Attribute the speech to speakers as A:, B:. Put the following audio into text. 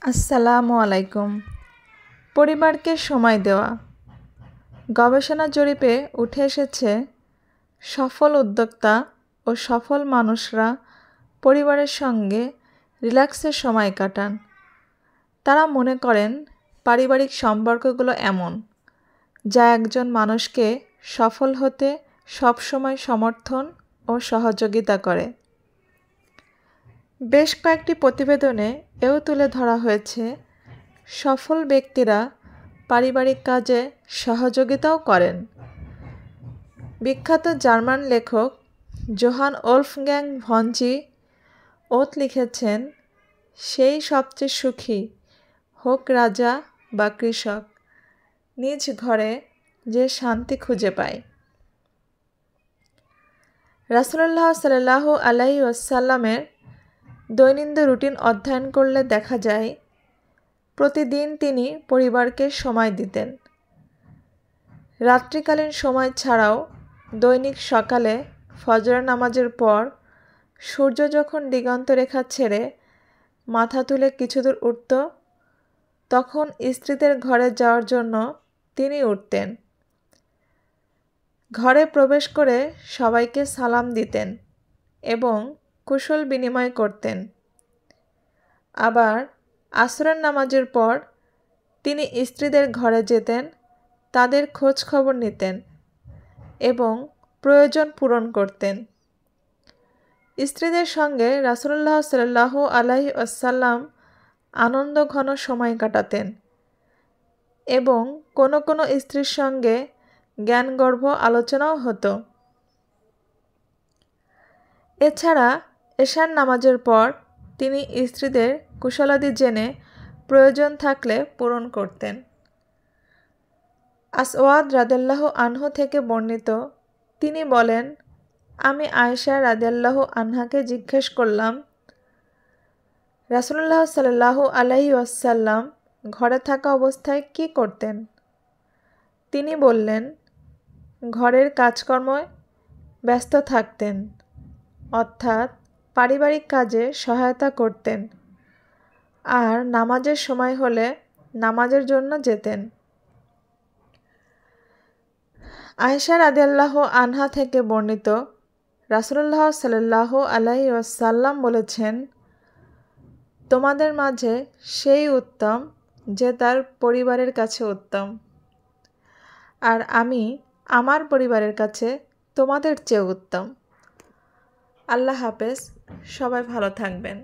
A: আসসালামু আলাইকুম। পরিবারকে সময় দেওয়া। গবেষণা জরিপে উঠে এসেছে, সফল উদ্যোক্তা ও সফল মানুষরা পরিবারের সঙ্গে রিল্যাক্সের সময় কাটান। তারা মনে করেন পারিবারিক সম্পর্কগুলো এমন, যা একজন মানুষকে সফল হতে সবসময় সমর্থন ও সহযোগিতা করে। বেশ কয়েকটি প্রতিবেদনে এও তুলে ধরা হয়েছে, সফল ব্যক্তিরা পারিবারিক কাজে সহযোগিতাও করেন। বিখ্যাত জার্মান লেখক জোহান ওলফগ্যাং ভন ওথ লিখেছেন, সেই সবচেয়ে সুখী, হোক রাজা বা কৃষক, নিজ ঘরে যে শান্তি খুঁজে পায়। রাসূলুল্লাহ সাল্লাল্লাহু আলাইহি ওয়াসাল্লামের দৈনন্দিন রুটিন অধ্যয়ন করলে দেখা যায়, প্রতিদিন তিনি পরিবারকে সময় দিতেন। রাত্রিকালীন সময় ছাড়াও দৈনিক সকালে ফজর নামাজের পর সূর্য যখন দিগন্তরেখা ছেড়ে মাথা তুলে কিছু দূর উঠত, তখন স্ত্রীদের ঘরে যাওয়ার জন্য তিনি উঠতেন। ঘরে প্রবেশ করে সবাইকে সালাম দিতেন এবং কুশল বিনিময় করতেন। আবার আসরের নামাজের পর তিনি স্ত্রীদের ঘরে যেতেন, তাদের খোঁজ খবর নিতেন এবং প্রয়োজন পূরণ করতেন। স্ত্রীদের সঙ্গে রাসূলুল্লাহ সাল্লাল্লাহু আলাইহি ওয়াসাল্লাম আনন্দঘন সময় কাটাতেন এবং কোনো কোনো স্ত্রীর সঙ্গে জ্ঞানগর্ভ আলোচনাও হতো। এছাড়া এশার নামাজের পর তিনি স্ত্রীদের কুশলাদি জেনে প্রয়োজন থাকলে পূরণ করতেন। আসওয়াদ রাদিয়াল্লাহু আনহু থেকে বর্ণিত, তিনি বলেন, আমি আয়েশা রাদিয়াল্লাহু আনহাকে জিজ্ঞেস করলাম, রাসূলুল্লাহ সাল্লাল্লাহু আলাইহি ওয়াসাল্লাম ঘরে থাকা অবস্থায় কি করতেন? তিনি বললেন, ঘরের কাজকর্মে ব্যস্ত থাকতেন, অর্থাৎ পারিবারিক কাজে সহায়তা করতেন, আর নামাজের সময় হলে নামাজের জন্য যেতেন। আয়েশা রাদিয়াল্লাহু আনহা থেকে বর্ণিত, রাসূলুল্লাহ সাল্লাল্লাহু আলাইহি ওয়াসাল্লাম বলেছেন, তোমাদের মাঝে সেই উত্তম যে তার পরিবারের কাছে উত্তম, আর আমি আমার পরিবারের কাছে তোমাদের চেয়ে উত্তম। আল্লাহ হাফেজ। সবাই ভালো থাকবেন।